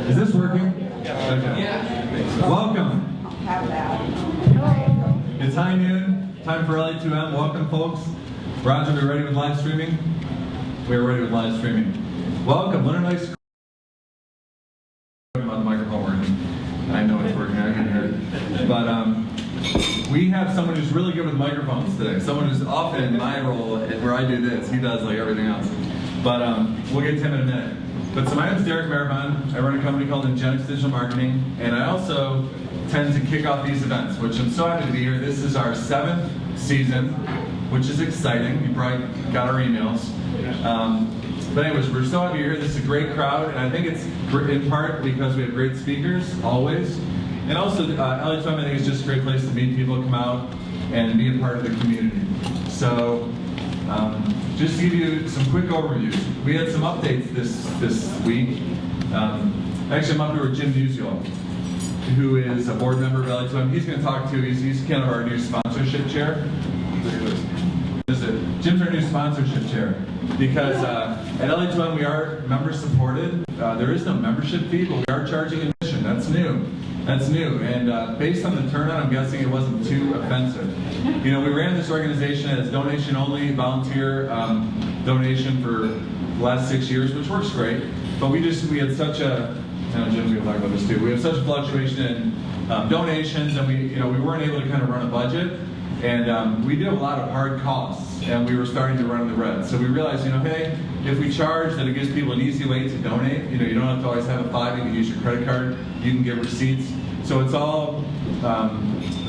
Is this working? Okay. Yeah. Welcome. It's high noon. Time for LA2M. Welcome, folks. Roger, we ready with live streaming? We're ready with live streaming. Welcome. What a nice. About the microphone working. I know it's working. I can hear it. But we have someone who's really good with microphones today. Someone who's often in my role where I do this. He does like everything else. But we'll get to him in a minute. But so my name is Derek Maribon. I run a company called Ingenix Digital Marketing, and I also tend to kick off these events, which I'm so happy to be here. This is our 7th season, which is exciting. You probably got our emails. But anyways, we're so happy you're here. This is a great crowd, and I think it's in part because we have great speakers, always. And also, LA2M, I think, is just a great place to meet people, come out, and be a part of the community. So, just to give you some quick overviews, we had some updates this week. Actually, I'm up here with Jim Musial, who is a board member of LA2M. He's going to talk to, he's kind of our new sponsorship chair. Jim's our new sponsorship chair. Because at LA2M we are member supported. There is no membership fee, but we are charging admission. That's new. That's new. And based on the turnout, I'm guessing it wasn't too offensive. You know, we ran this organization as donation only, volunteer donation for the last 6 years, which works great. But we had such a, I know Jim's going to talk about this too. We have such a fluctuation in donations, and we weren't able to kind of run a budget. And we do have a lot of hard costs, and we were starting to run in the red. So we realized, hey, if we charge, then it gives people an easy way to donate. You don't have to always have a $5. You can use your credit card. You can get receipts. So it's all,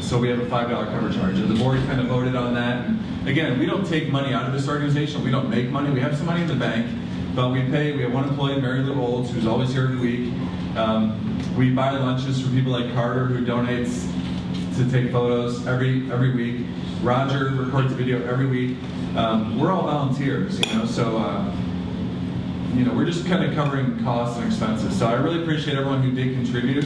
so we have a $5 cover charge. And the board kind of voted on that. And again, we don't take money out of this organization. We don't make money. We have some money in the bank, but we have one employee, Mary Lou Olds, who's always here every week. We buy lunches for people like Carter, who donates to take photos every week. Roger records a video every week. We're all volunteers, so we're just kind of covering costs and expenses. So I really appreciate everyone who did contribute.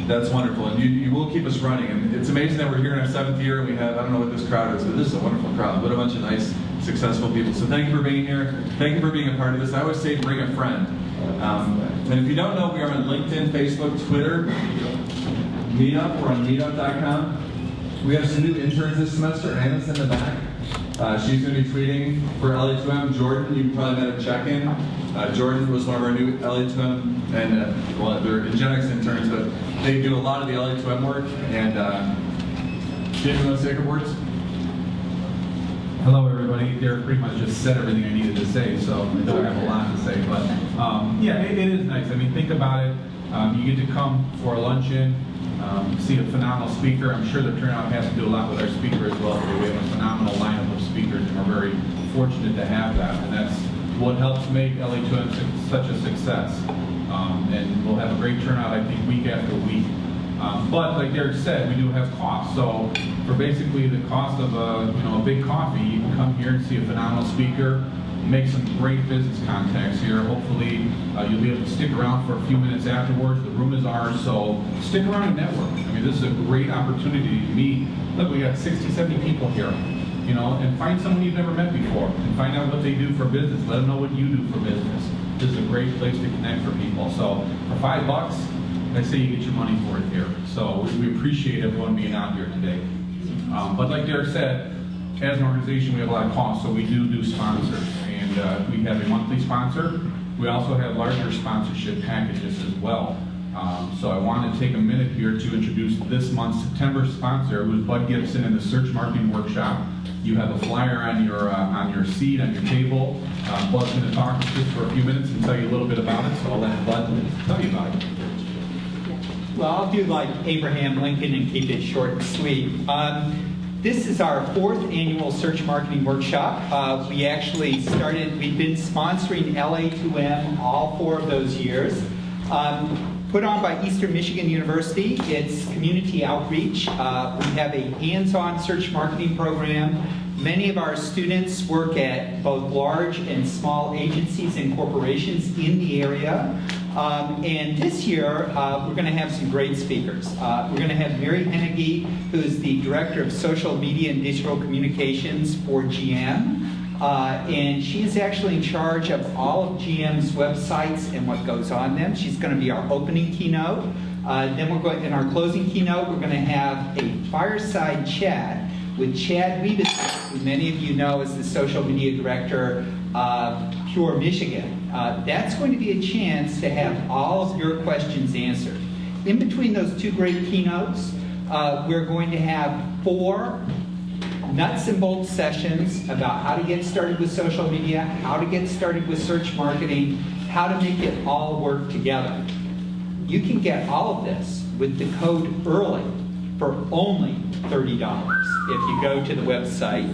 That's wonderful, and you will keep us running. And it's amazing that we're here in our 7th year, and we have, I don't know what this crowd is, but this is a wonderful crowd. What a bunch of nice, successful people. So thank you for being here. Thank you for being a part of this. I always say bring a friend. And if you don't know, we are on LinkedIn, Facebook, Twitter, Meetup. We're on meetup.com. We have some new interns this semester. Anna's in the back. She's going to be tweeting for LA2M. Jordan, you probably met at check-in. Jordan was one of our new LA2M, and they're Ingenix interns, but they do a lot of the LA2M work. And Jim, you want to say a couple words? Hello, everybody. Derek pretty much just said everything I needed to say, so I don't have a lot to say. But yeah, it is nice. I mean, think about it. You get to come for a luncheon. See a phenomenal speaker. I'm sure the turnout has to do a lot with our speaker as well. We have a phenomenal lineup of speakers, and we're very fortunate to have that. And that's what helps make LA2M such a success. And we'll have a great turnout, I think, week after week. But like Derek said, we do have costs. So for basically the cost of a big coffee, you can come here and see a phenomenal speaker, make some great business contacts here. Hopefully you'll be able to stick around for a few minutes afterwards. The room is ours, so stick around and network. I mean, this is a great opportunity to meet. Look, we got 60, 70 people here, and find someone you've never met before and find out what they do for business. Let them know what you do for business. This is a great place to connect for people. So for $5, I say you get your money for it here. So we appreciate everyone being out here today. But like Derek said, as an organization, we have a lot of costs, so we do sponsors. And we have a monthly sponsor. We also have larger sponsorship packages as well. So I want to take a minute here to introduce this month's September sponsor, who is Bud Gibson in the Search Marketing Workshop. You have a flyer on your seat, on your table. Bud's going to talk just for a few minutes and tell you a little bit about it, so I'll let Bud tell you about it. Well, I'll do like Abraham Lincoln and keep it short and sweet. This is our 4th annual Search Marketing Workshop. We've been sponsoring LA2M all 4 of those years. Put on by Eastern Michigan University. It's community outreach. We have a hands-on search marketing program. Many of our students work at both large and small agencies and corporations in the area. And this year, we're going to have some great speakers. We're going to have Mary Hennigy, who is the Director of Social Media and Digital Communications for GM. And she is actually in charge of all of GM's websites and what goes on them. She's going to be our opening keynote. Then we're going, in our closing keynote, we're going to have a fireside chat with Chad Weebus, who many of you know as the social media director of Pure Michigan. That's going to be a chance to have all of your questions answered. In between those two great keynotes, we're going to have 4 nuts and bolts sessions about how to get started with social media, how to get started with search marketing, how to make it all work together. You can get all of this with the code EARLY for only $30 if you go to the website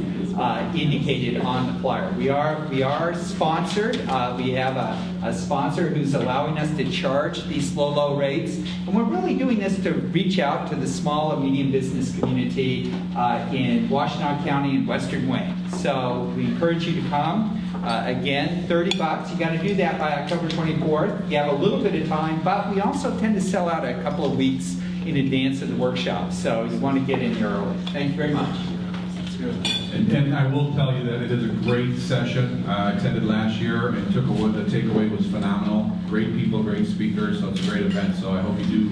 indicated on the flyer. We are sponsored. We have a sponsor who's allowing us to charge these low rates. And we're really doing this to reach out to the small and medium business community in Washtenaw County and Western Wayne. So we encourage you to come. Again, $30. You got to do that by October 24th. You have a little bit of time, but we also tend to sell out a couple of weeks in advance of the workshop. So you want to get in here early. Thank you very much. And I will tell you that it is a great session. I attended last year and the takeaway was phenomenal. Great people, great speakers, so it's a great event. So I hope you do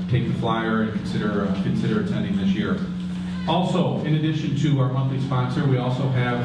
take the flyer and consider attending this year. Also, in addition to our monthly sponsor, we also have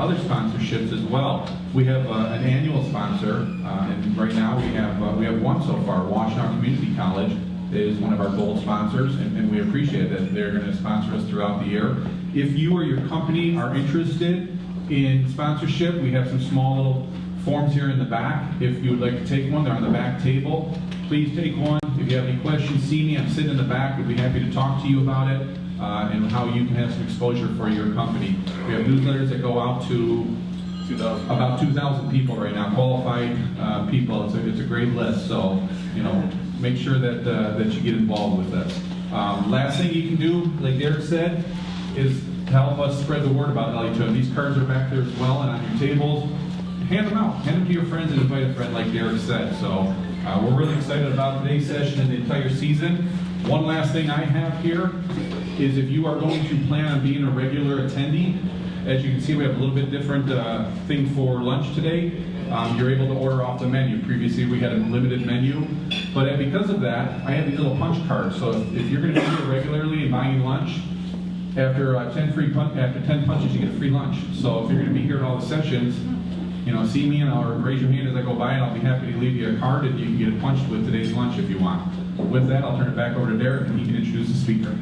other sponsorships as well. We have an annual sponsor, and right now we have one so far. Washtenaw Community College is one of our gold sponsors, and we appreciate that they're going to sponsor us throughout the year. If you or your company are interested in sponsorship, we have some small little forms here in the back. If you would like to take one, they're on the back table. Please take one. If you have any questions, see me. I'm sitting in the back. We'd be happy to talk to you about it and how you can have some exposure for your company. We have newsletters that go out to about 2,000 people right now, qualified people. It's a great list. So, make sure that you get involved with this. Last thing you can do, like Derek said, is to help us spread the word about LA2M. These cards are back there as well and on your tables. Hand them out. Hand them to your friends and invite a friend like Derek said. So we're really excited about today's session and the entire season. One last thing I have here is if you are going to plan on being a regular attendee, as you can see we have a little bit different thing for lunch today. You're able to order off the menu. Previously we had a limited menu, but because of that, I have these little punch cards. So if you're going to be here regularly and buying lunch, after 10 punches you get a free lunch. So if you're going to be here at all the sessions, see me and I'll raise your hand as I go by, and I'll be happy to leave you a card and you can get it punched with today's lunch if you want. With that, I'll turn it back over to Derek and he can introduce the speaker.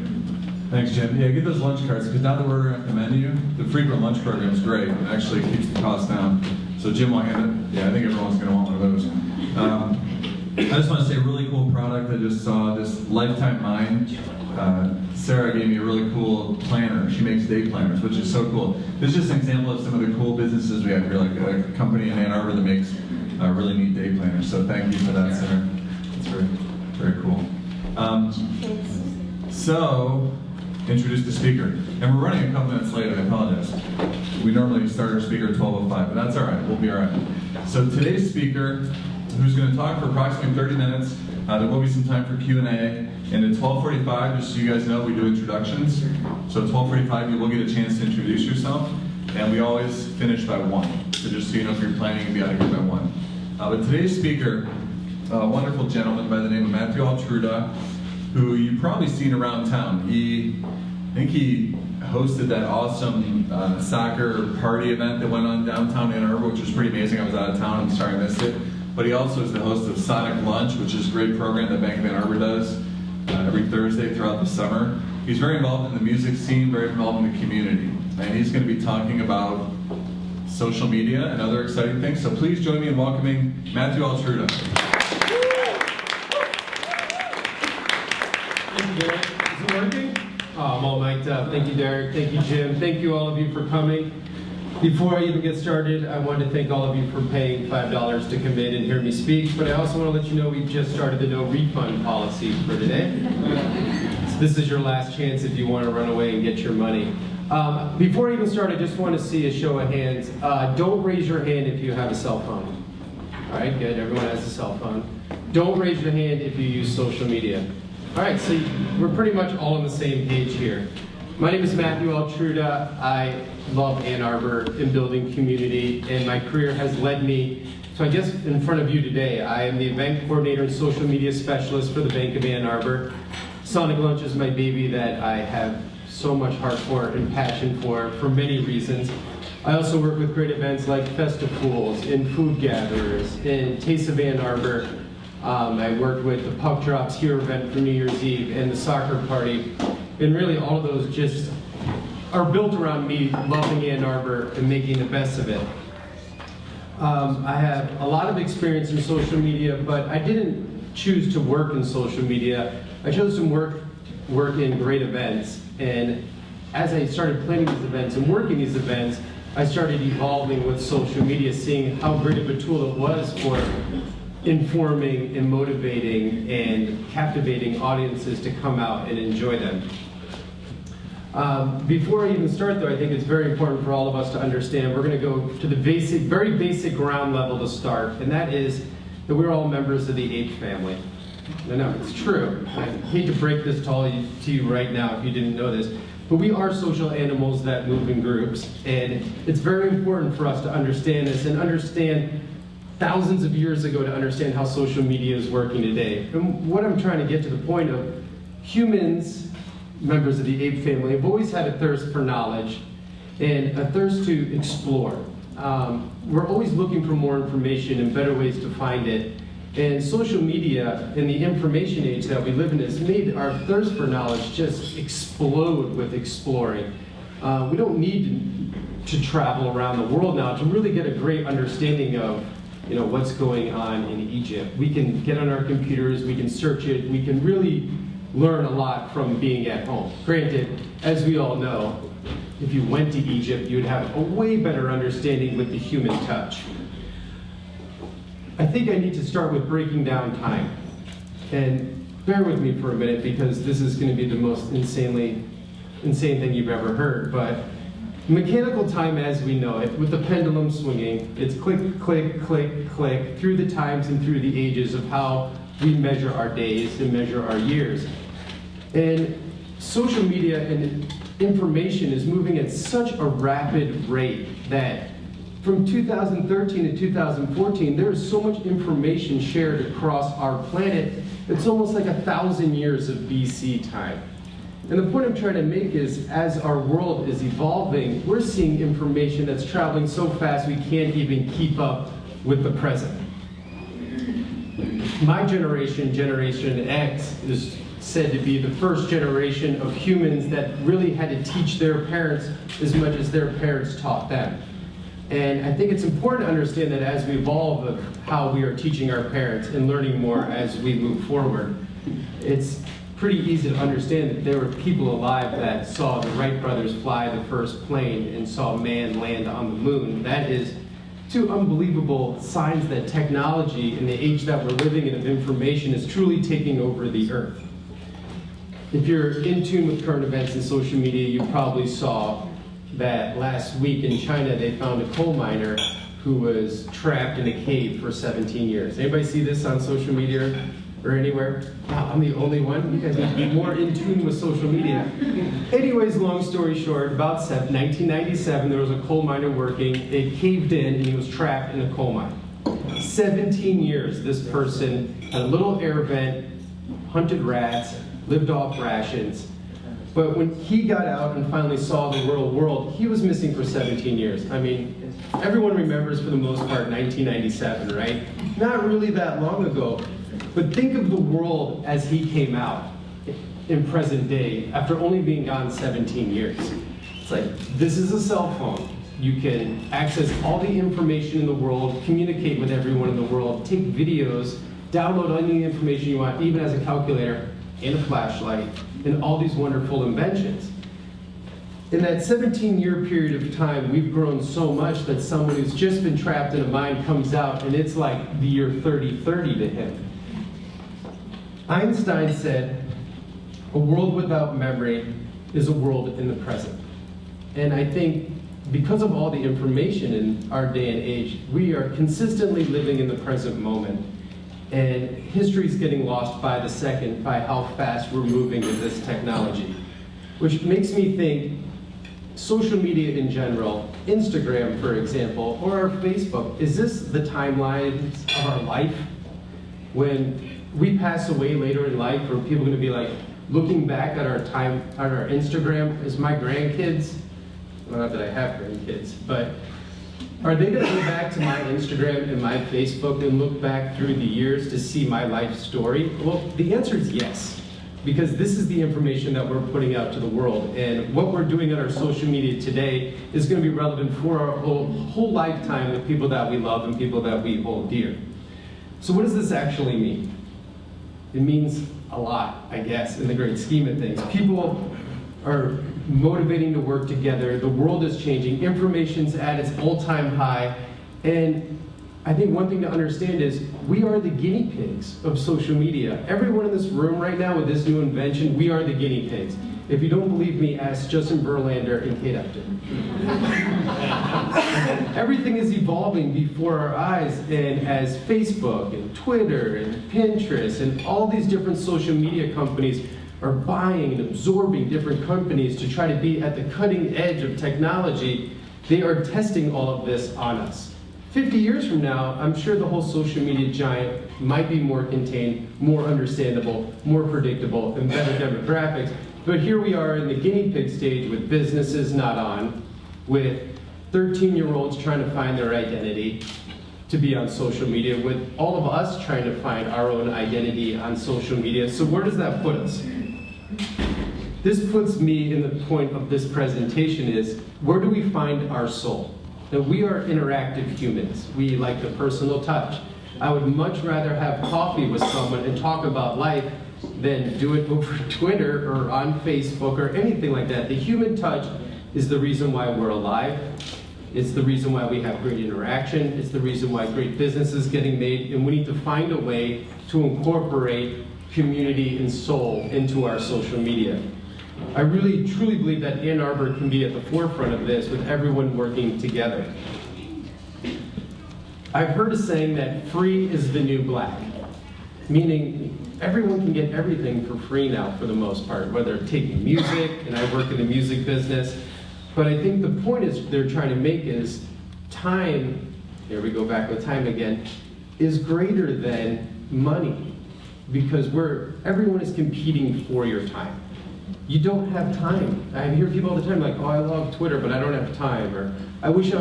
Thanks, Jim. Yeah, get those lunch cards, because now that we're ordering off the menu, the frequent lunch program is great. It actually keeps the cost down. So Jim will hand it. Yeah, I think everyone's going to want one of those. I just want to say a really cool product I just saw, this Lifetime Mind. Sarah gave me a really cool planner. She makes day planners, which is so cool. This is just an example of some of the cool businesses we have here, like a company in Ann Arbor that makes really neat day planners. So thank you for that, Sarah. It's very, very cool. So, introduce the speaker. And we're running a couple minutes late, I apologize. We normally start our speaker at 12:05, but that's all right, we'll be all right. So today's speaker, who's going to talk for approximately 30 minutes, there will be some time for Q&A, and at 12:45, just so you guys know, we do introductions. So at 12:45, you will get a chance to introduce yourself, and we always finish by 1. So just so you know, if you're planning to be out of here by 1. But today's speaker, a wonderful gentleman by the name of Matthew Altruda, who you've probably seen around town. I think he hosted that awesome soccer party event that went on downtown Ann Arbor, which was pretty amazing. I was out of town, I'm sorry I missed it. But he also is the host of Sonic Lunch, which is a great program that Bank of Ann Arbor does every Thursday throughout the summer. He's very involved in the music scene, very involved in the community. And he's going to be talking about social media and other exciting things. So please join me in welcoming Matthew Altruda. Thank you, Derek. Is it working? Oh, I'm all mic'd up. Thank you, Derek. Thank you, Jim. Thank you, all of you, for coming. Before I even get started, I wanted to thank all of you for paying $5 to come in and hear me speak, but I also want to let you know we've just started the no refund policy for today. So this is your last chance if you want to run away and get your money. Before I even start, I just want to see a show of hands. Don't raise your hand if you have a cell phone. All right, good. Everyone has a cell phone. Don't raise your hand if you use social media. All right, so we're pretty much all on the same page here. My name is Matthew Altruda. I love Ann Arbor and building community, and my career has led me, so I guess in front of you today, I am the event coordinator and social media specialist for the Bank of Ann Arbor. Sonic Lunch is my baby that I have so much heart for and passion for many reasons. I also work with great events like Festifools and food gatherers and Taste of Ann Arbor. I worked with the Puck Drops Here event for New Year's Eve and the soccer party. And really all of those just are built around me loving Ann Arbor and making the best of it. I have a lot of experience in social media, but I didn't choose to work in social media. I chose to work in great events. And as I started planning these events and working these events, I started evolving with social media, seeing how great of a tool it was for informing and motivating and captivating audiences to come out and enjoy them. Before I even start though, I think it's very important for all of us to understand, we're going to go to the very basic ground level to start, and that is that we're all members of the ape family. No, it's true. I hate to break this to you right now if you didn't know this, but we are social animals that move in groups, and it's very important for us to understand this and understand thousands of years ago to understand how social media is working today. And what I'm trying to get to the point of, humans, members of the ape family, have always had a thirst for knowledge and a thirst to explore. We're always looking for more information and better ways to find it. And social media and the information age that we live in has made our thirst for knowledge just explode with exploring. We don't need to travel around the world now to really get a great understanding of what's going on in Egypt. We can get on our computers, we can search it, we can really learn a lot from being at home. Granted, as we all know, if you went to Egypt, you would have a way better understanding with the human touch. I think I need to start with breaking down time. And bear with me for a minute because this is going to be the most insane thing you've ever heard. But mechanical time as we know it, with the pendulum swinging, it's click, click, click, click, through the times and through the ages of how we measure our days and measure our years. And social media and information is moving at such a rapid rate that from 2013 to 2014, there is so much information shared across our planet, it's almost like 1,000 years of BC time. And the point I'm trying to make is, as our world is evolving, we're seeing information that's traveling so fast we can't even keep up with the present. My generation, Generation X, is said to be the first generation of humans that really had to teach their parents as much as their parents taught them. And I think it's important to understand that as we evolve of how we are teaching our parents and learning more as we move forward, it's pretty easy to understand that there were people alive that saw the Wright brothers fly the first plane and saw man land on the moon. That is two unbelievable signs that technology in the age that we're living in of information is truly taking over the earth. If you're in tune with current events and social media, you probably saw that last week in China they found a coal miner who was trapped in a cave for 17 years. Anybody see this on social media or anywhere? Wow, I'm the only one? You guys need to be more in tune with social media. Anyways, long story short, about 1997, there was a coal miner working. It caved in and he was trapped in a coal mine. 17 years, this person had a little air vent, hunted rats, lived off rations. But when he got out and finally saw the real world, he was missing for 17 years. I mean, everyone remembers for the most part 1997, right? Not really that long ago. But think of the world as he came out in present day after only being gone 17 years. It's like, this is a cell phone. You can access all the information in the world, communicate with everyone in the world, take videos, download any information you want, even as a calculator and a flashlight, and all these wonderful inventions. In that 17-year period of time, we've grown so much that someone who's just been trapped in a mine comes out and it's like the year 3030 to him. Einstein said, a world without memory is a world in the present. And I think because of all the information in our day and age, we are consistently living in the present moment. And history's getting lost by the second by how fast we're moving with this technology. which makes me think social media in general, Instagram, for example, or our Facebook, is this the timeline of our life? When we pass away later in life, are people going to be like looking back at our time on our Instagram as my grandkids? Well, not that I have grandkids, but are they going to go back to my Instagram and my Facebook and look back through the years to see my life story? Well, the answer is yes, because this is the information that we're putting out to the world, and what we're doing on our social media today is going to be relevant for our whole lifetime of people that we love and people that we hold dear. So what does this actually mean? It means a lot, I guess, in the great scheme of things. People are motivating to work together. The world is changing. Information's at its all-time high. And I think one thing to understand is we are the guinea pigs of social media. Everyone in this room right now with this new invention, we are the guinea pigs. If you don't believe me, ask Justin Verlander and Kate Upton. Everything is evolving before our eyes, and as Facebook and Twitter and Pinterest and all these different social media companies are buying and absorbing different companies to try to be at the cutting edge of technology, they are testing all of this on us. 50 years from now, I'm sure the whole social media giant might be more contained, more understandable, more predictable, and better demographics. But here we are in the guinea pig stage with businesses not on, with 13-year-olds trying to find their identity to be on social media, with all of us trying to find our own identity on social media. So where does that put us? This puts me in the point of this presentation is, where do we find our soul? That we are interactive humans. We like the personal touch. I would much rather have coffee with someone and talk about life than do it over Twitter or on Facebook or anything like that. The human touch is the reason why we're alive. It's the reason why we have great interaction. It's the reason why great business is getting made. And we need to find a way to incorporate community and soul into our social media. I really, truly believe that Ann Arbor can be at the forefront of this with everyone working together. I've heard a saying that free is the new black, meaning everyone can get everything for free now for the most part, whether taking music, and I work in the music business, but I think the point is they're trying to make is time, here we go back with time again, is greater than money, because everyone is competing for your time. You don't have time. I hear people all the time like, oh, I love Twitter, but I don't have time, or I wish I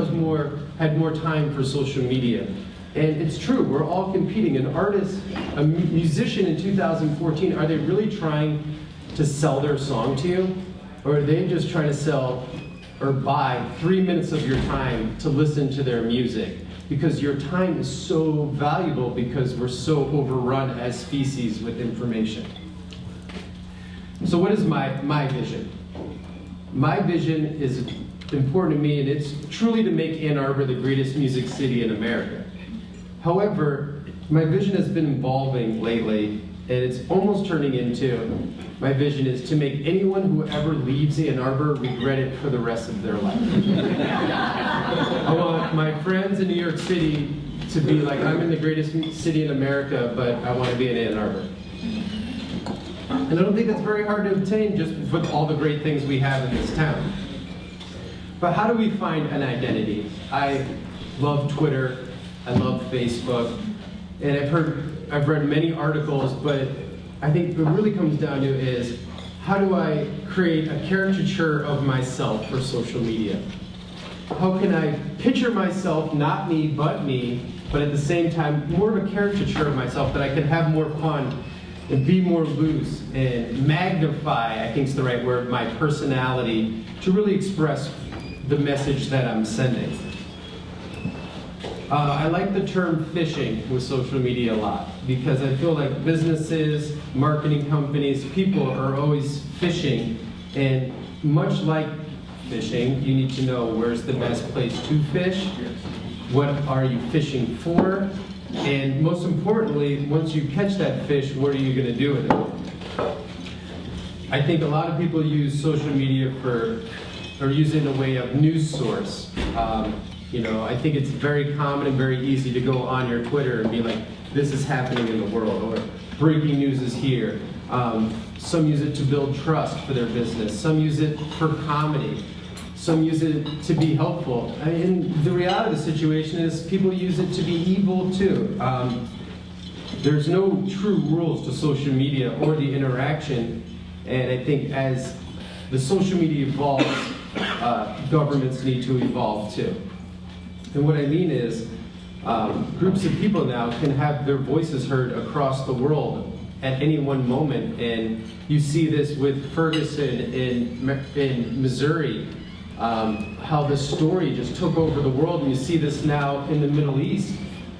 had more time for social media. And it's true, we're all competing. An artist, a musician in 2014, are they really trying to sell their song to you? Or are they just trying to sell or buy 3 minutes of your time to listen to their music? Because your time is so valuable because we're so overrun as species with information. So what is my vision? My vision is important to me, and it's truly to make Ann Arbor the greatest music city in America. However, my vision has been evolving lately, and it's almost turning into, my vision is to make anyone who ever leaves Ann Arbor regret it for the rest of their life. I want my friends in New York City to be like, I'm in the greatest city in America, but I want to be in Ann Arbor. And I don't think that's very hard to obtain just with all the great things we have in this town. But how do we find an identity? I love Twitter, I love Facebook, and I've read many articles, but I think what it really comes down to is, how do I create a caricature of myself for social media? How can I picture myself, not me, but at the same time, more of a caricature of myself that I can have more fun and be more loose and magnify, I think is the right word, my personality to really express the message that I'm sending. I like the term fishing with social media a lot because I feel like businesses, marketing companies, people are always fishing, and much like fishing, you need to know where's the best place to fish, what are you fishing for, and most importantly, once you catch that fish, what are you going to do with it? I think a lot of people use social media or use it in a way of news source. I think it's very common and very easy to go on your Twitter and be like, this is happening in the world, or breaking news is here. Some use it to build trust for their business. Some use it for comedy. Some use it to be helpful. And the reality of the situation is people use it to be evil too. There's no true rules to social media or the interaction. And I think as the social media evolves, governments need to evolve too. And what I mean is, groups of people now can have their voices heard across the world at any one moment. And you see this with Ferguson in Missouri, how the story just took over the world, and you see this now in the Middle East.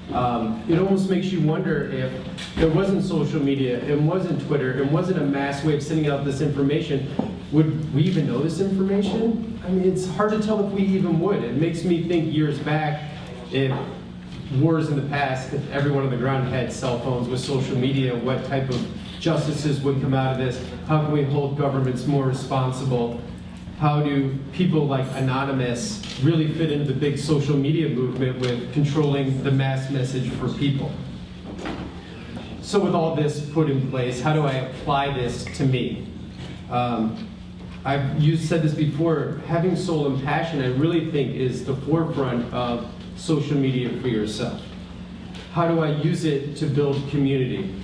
It almost makes you wonder if there wasn't social media, it wasn't Twitter, it wasn't a mass way of sending out this information, would we even know this information? I mean, it's hard to tell if we even would. It makes me think years back, if wars in the past, if everyone on the ground had cell phones with social media, what type of justices would come out of this? How can we hold governments more responsible? How do people like Anonymous really fit into the big social media movement with controlling the mass message for people? So with all this put in place, how do I apply this to me? You've said this before, having soul and passion I really think is the forefront of social media for yourself. How do I use it to build community?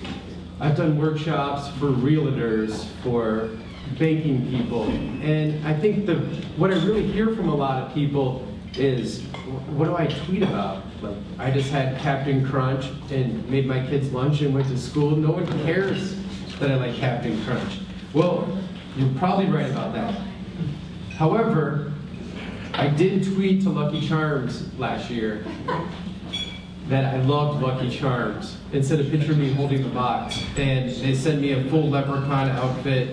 I've done workshops for realtors, for banking people, and I think what I really hear from a lot of people is, what do I tweet about? Like, I just had Captain Crunch and made my kids lunch and went to school. No one cares that I like Captain Crunch. Well, you're probably right about that. However, I did tweet to Lucky Charms last year that I loved Lucky Charms instead of picture me holding the box. And they sent me a full leprechaun outfit,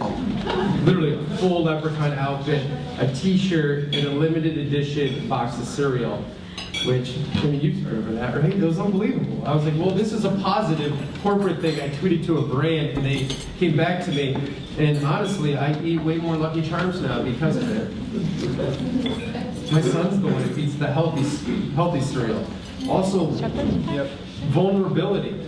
literally a full leprechaun outfit, a t-shirt, and a limited edition box of cereal, which, I mean, you've heard of that, right? It was unbelievable. I was like, well, this is a positive corporate thing. I tweeted to a brand and they came back to me. And honestly, I eat way more Lucky Charms now because of it. My son's the one who eats the healthy cereal. Also, vulnerability.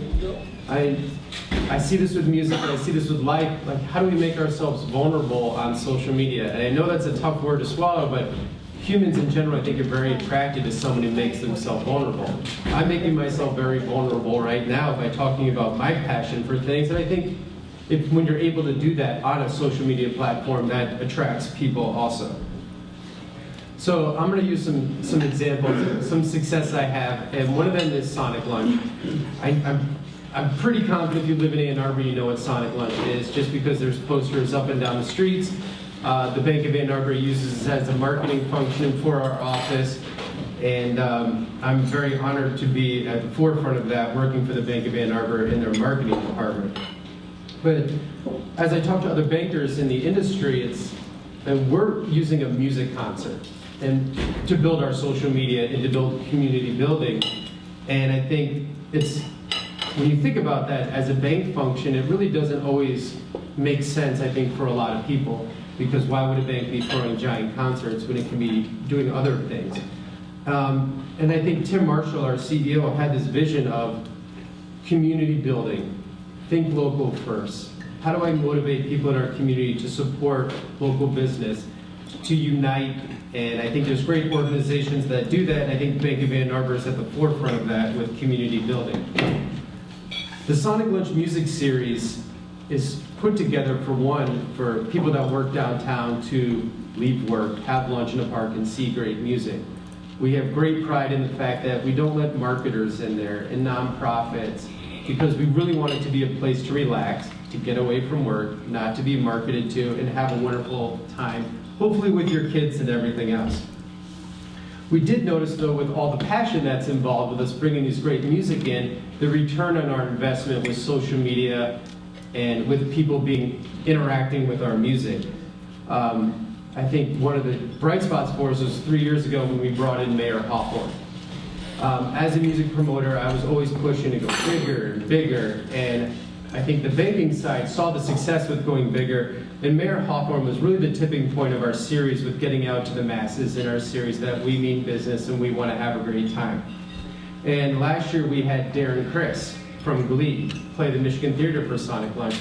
I see this with music, and I see this with life. Like, how do we make ourselves vulnerable on social media? And I know that's a tough word to swallow, but humans in general, I think, are very attracted to someone who makes themselves vulnerable. I'm making myself very vulnerable right now by talking about my passion for things, and I think when you're able to do that on a social media platform, that attracts people also. So I'm going to use some examples, some success I have, and one of them is Sonic Lunch. I'm pretty confident if you live in Ann Arbor, you know what Sonic Lunch is, just because there's posters up and down the streets. The Bank of Ann Arbor uses it as a marketing function for our office, and I'm very honored to be at the forefront of that, working for the Bank of Ann Arbor in their marketing department. But as I talk to other bankers in the industry, and we're using a music concert and to build our social media and to build community building. And I think when you think about that as a bank function, it really doesn't always make sense, I think, for a lot of people, because why would a bank be throwing giant concerts when it can be doing other things? And I think Tim Marshall, our CEO, had this vision of community building, think local first. How do I motivate people in our community to support local business, to unite? And I think there's great organizations that do that, and I think Bank of Ann Arbor is at the forefront of that with community building. The Sonic Lunch Music Series is put together for people that work downtown to leave work, have lunch in a park, and see great music. We have great pride in the fact that we don't let marketers in there and nonprofits, because we really want it to be a place to relax, to get away from work, not to be marketed to, and have a wonderful time, hopefully with your kids and everything else. We did notice, though, with all the passion that's involved with us bringing these great music in, the return on our investment with social media and with people interacting with our music. I think one of the bright spots for us was 3 years ago when we brought in Mayor Hawthorne. As a music promoter, I was always pushing to go bigger and bigger, and I think the banking side saw the success with going bigger, and Mayor Hawthorne was really the tipping point of our series with getting out to the masses in our series that we mean business and we want to have a great time. And last year we had Darren Criss from Glee play the Michigan Theater for Sonic Lunch,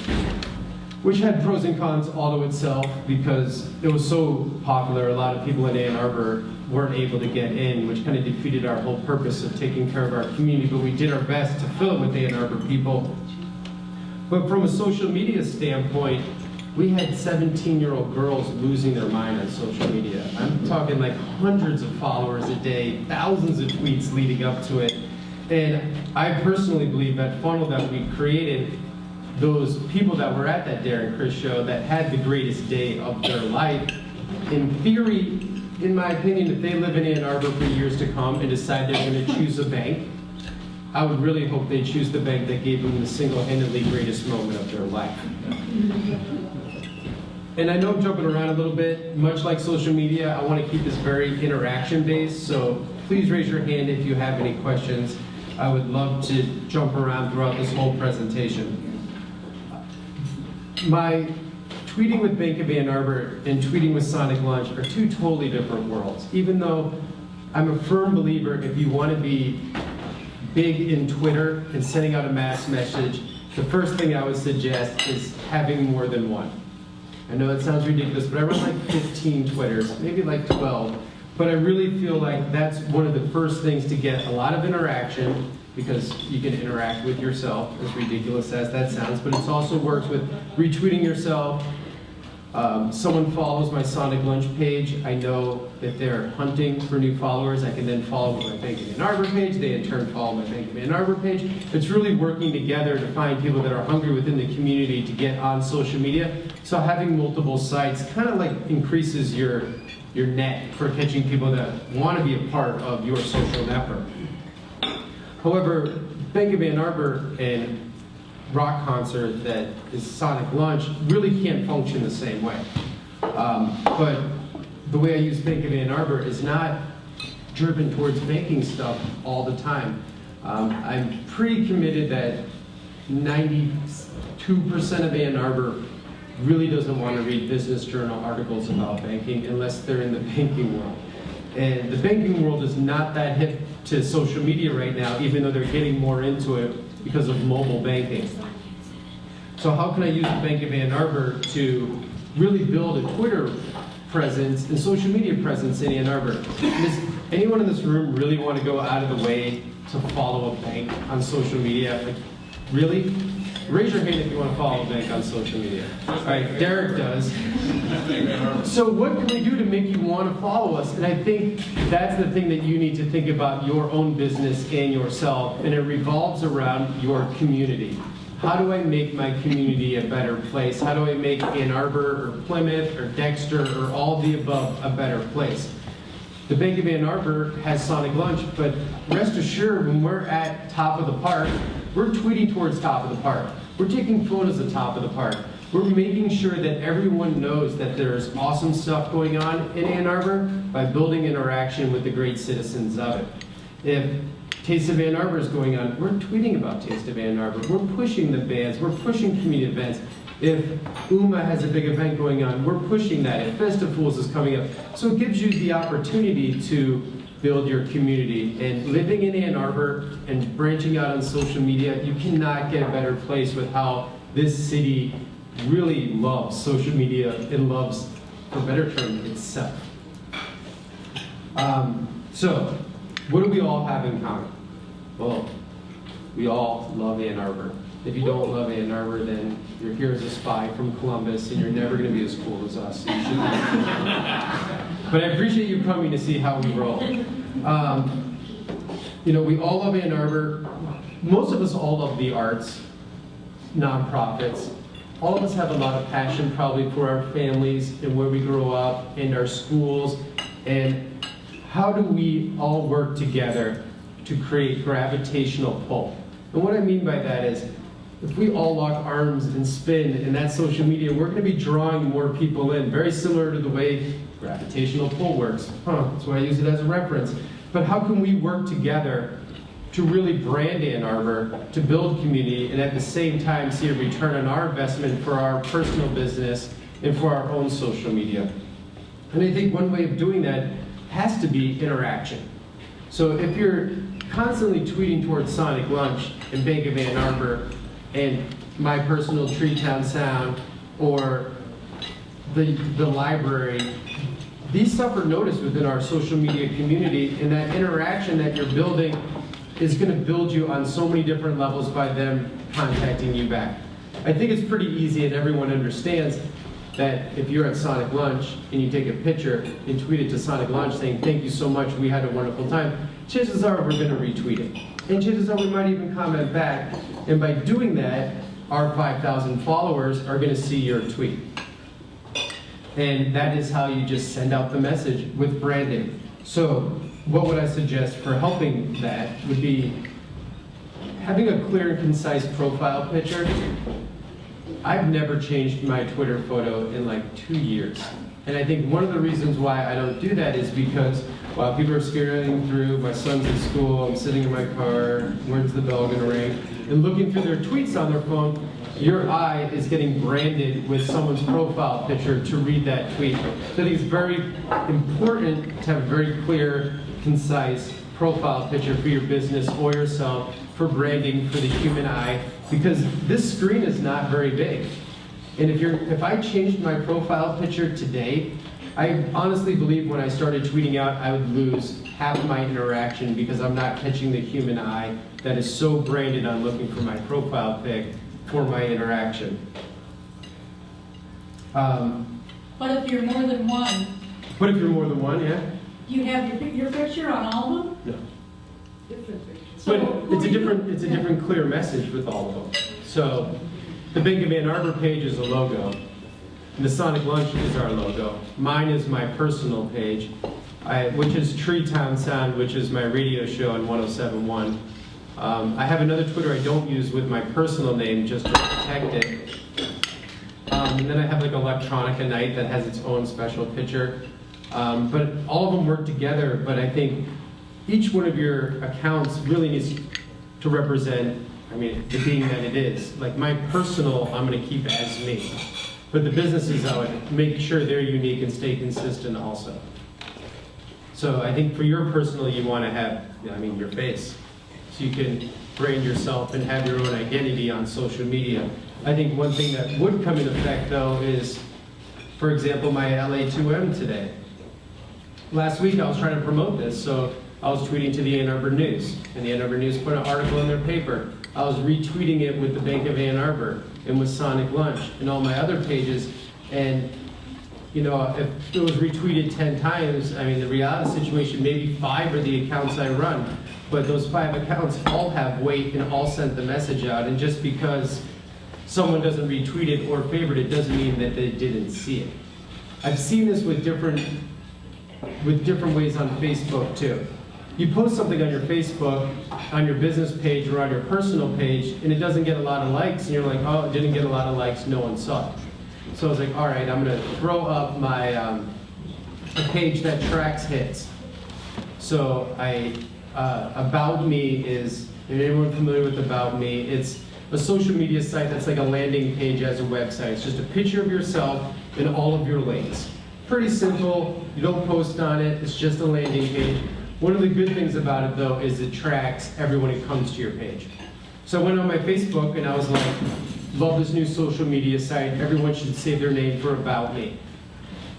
which had pros and cons all to itself because it was so popular. A lot of people in Ann Arbor weren't able to get in, which kind of defeated our whole purpose of taking care of our community, but we did our best to fill it with Ann Arbor people. But from a social media standpoint, we had 17-year-old girls losing their mind on social media. I'm talking like hundreds of followers a day, thousands of tweets leading up to it. And I personally believe that funnel that we created, those people that were at that Darren Chris show that had the greatest day of their life, in theory, in my opinion, if they live in Ann Arbor for years to come and decide they're going to choose a bank, I would really hope they choose the bank that gave them the single-handedly greatest moment of their life. And I know I'm jumping around a little bit. Much like social media, I want to keep this very interaction-based, so please raise your hand if you have any questions. I would love to jump around throughout this whole presentation. My tweeting with Bank of Ann Arbor and tweeting with Sonic Lunch are two totally different worlds. Even though I'm a firm believer if you want to be big in Twitter and sending out a mass message, the first thing I would suggest is having more than one. I know it sounds ridiculous, but I run like 15 Twitters, maybe like 12. But I really feel like that's one of the first things to get a lot of interaction, because you can interact with yourself, as ridiculous as that sounds, but it also works with retweeting yourself. Someone follows my Sonic Lunch page, I know that they're hunting for new followers. I can then follow my Bank of Ann Arbor page, they in turn follow my Bank of Ann Arbor page. It's really working together to find people that are hungry within the community to get on social media. So having multiple sites kind of like increases your net for catching people that want to be a part of your social network. However, Bank of Ann Arbor and rock concert that is Sonic Lunch really can't function the same way. But the way I use Bank of Ann Arbor is not driven towards banking stuff all the time. I'm pretty committed that 92% of Ann Arbor really doesn't want to read business journal articles about banking unless they're in the banking world. And the banking world is not that hip to social media right now, even though they're getting more into it because of mobile banking. So how can I use the Bank of Ann Arbor to really build a Twitter presence and social media presence in Ann Arbor? Does anyone in this room really want to go out of the way to follow a bank on social media? Like, really? Raise your hand if you want to follow a bank on social media. All right, Derek does. So what can we do to make you want to follow us? And I think that's the thing that you need to think about your own business and yourself, and it revolves around your community. How do I make my community a better place? How do I make Ann Arbor or Plymouth or Dexter or all the above a better place? The Bank of Ann Arbor has Sonic Lunch, but rest assured, when we're at Top of the Park, we're tweeting towards Top of the Park. We're taking photos of Top of the Park. We're making sure that everyone knows that there's awesome stuff going on in Ann Arbor by building interaction with the great citizens of it. If Taste of Ann Arbor is going on, we're tweeting about Taste of Ann Arbor. We're pushing the bands. We're pushing community events. If UMA has a big event going on, we're pushing that. If Festifools is coming up. So it gives you the opportunity to build your community. And living in Ann Arbor and branching out on social media, you cannot get a better place with how this city really loves social media and loves, for a better term, itself. So, what do we all have in common? Well, we all love Ann Arbor. If you don't love Ann Arbor, then you're here as a spy from Columbus, and you're never going to be as cool as us. So you should But I appreciate you coming to see how we roll. You know, we all love Ann Arbor. Most of us all love the arts, nonprofits. All of us have a lot of passion probably for our families and where we grow up and our schools. And how do we all work together to create gravitational pull? And what I mean by that is, if we all lock arms and spin in that social media, we're going to be drawing more people in, very similar to the way gravitational pull works. That's why I use it as a reference. But how can we work together to really brand Ann Arbor, to build community, and at the same time see a return on our investment for our personal business and for our own social media? And I think one way of doing that has to be interaction. So if you're constantly tweeting towards Sonic Lunch, and Bank of Ann Arbor and my personal Tree Town Sound or the library, these suffer notice within our social media community, and that interaction that you're building is going to build you on so many different levels by them contacting you back. I think it's pretty easy and everyone understands that if you're at Sonic Lunch and you take a picture and tweet it to Sonic Lunch saying, thank you so much, we had a wonderful time, chances are we're going to retweet it. And chances are we might even comment back. And by doing that, our 5,000 followers are going to see your tweet. And that is how you just send out the message with branding. So what would I suggest for helping that would be having a clear and concise profile picture. I've never changed my Twitter photo in like 2 years. And I think one of the reasons why I don't do that is because while people are scrolling through, my son's in school, I'm sitting in my car, when's the bell gonna ring, and looking through their tweets on their phone, your eye is getting branded with someone's profile picture to read that tweet. So I think it's very important to have a very clear, concise profile picture for your business or yourself for branding for the human eye, because this screen is not very big. And if I changed my profile picture today, I honestly believe when I started tweeting out, I would lose half my interaction because I'm not catching the human eye that is so branded on looking for my profile pic for my interaction. But if you're more than one, But if you're more than one, yeah? you have your picture on all of them? No. So But it's a different clear message with all of them. So the Bank of Ann Arbor page is a logo. And the Sonic Lunch is our logo. Mine is my personal page, which is Tree Town Sound, which is my radio show on 107.1. I have another Twitter I don't use with my personal name just to protect it. And then I have like Electronica Night that has its own special picture. But all of them work together, but I think each one of your accounts really needs to represent, the being that it is. Like my personal, I'm going to keep as me. But the businesses, I would make sure they're unique and stay consistent also. So I think for your personal, you want to have, your face. So you can brand yourself and have your own identity on social media. I think one thing that would come into effect though is, for example, my LA2M today. Last week I was trying to promote this, so I was tweeting to the Ann Arbor News, and the Ann Arbor News put an article in their paper. I was retweeting it with the Bank of Ann Arbor and with Sonic Lunch and all my other pages, and if it was retweeted 10 times, the reality situation, maybe 5 are the accounts I run, but those 5 accounts all have weight and all sent the message out, and just because someone doesn't retweet it or favorite it doesn't mean that they didn't see it. I've seen this with different ways on Facebook too. You post something on your Facebook, on your business page or on your personal page, and it doesn't get a lot of likes, and you're like, oh, it didn't get a lot of likes, no one saw it. So I was like, all right, I'm gonna throw up my a page that tracks hits. So About Me is, is anyone familiar with About Me? It's a social media site that's like a landing page as a website. It's just a picture of yourself and all of your links. Pretty simple, you don't post on it, it's just a landing page. One of the good things about it though is it tracks everyone who comes to your page. So I went on my Facebook and I was like, love this new social media site, everyone should save their name for About Me.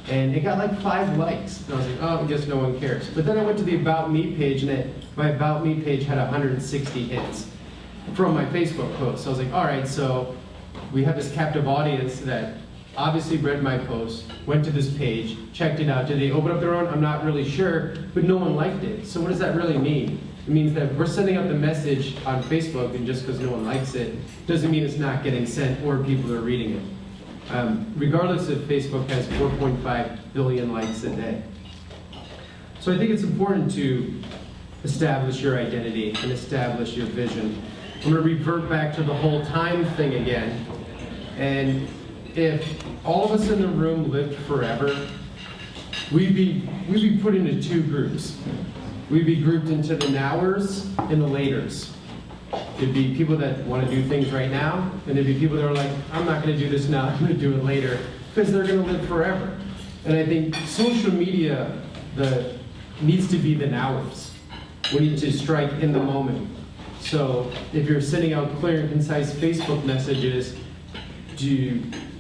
And it got like 5 likes. And I was like, oh, I guess no one cares. But then I went to the About Me page and my About Me page had 160 hits from my Facebook post. So I was like, all right, so we have this captive audience that obviously read my post, went to this page, checked it out. Did they open up their own? I'm not really sure, but no one liked it. So what does that really mean? It means that we're sending out the message on Facebook, and just because no one likes it, doesn't mean it's not getting sent or people are reading it. Regardless if Facebook has 4.5 billion likes a day. So I think it's important to establish your identity and establish your vision. I'm going to revert back to the whole time thing again. And if all of us in the room lived forever, we'd be put into 2 groups. We'd be grouped into the nowers and the laters. It'd be people that want to do things right now, and it'd be people that are like, I'm not going to do this now, I'm going to do it later, because they're going to live forever. And I think social media needs to be the nowers. We need to strike in the moment. So if you're sending out clear and concise Facebook messages,